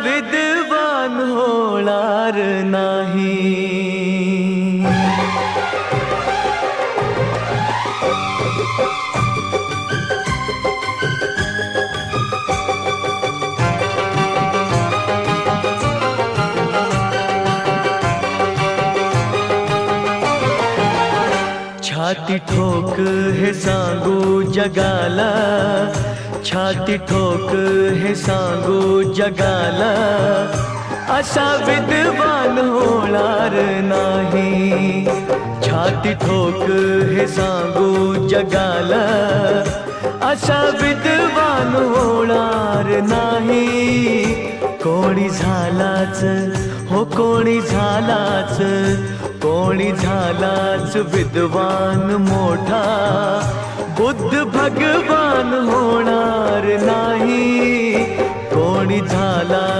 विद्वान होणार नाही। छाती ठोक हे सांगू जगाला, छाती ठोक हे सांगू जगाला, असा विद्वान होणार नाही। छाती ठोक हे सांगू जगाला, असा विद्वान होणार नाही। कोणी झालाच हो कोणी झालाच, कोणी झालाच विद्वान मोठा, बुद्ध भगवान होणार नाही। कोणी झाला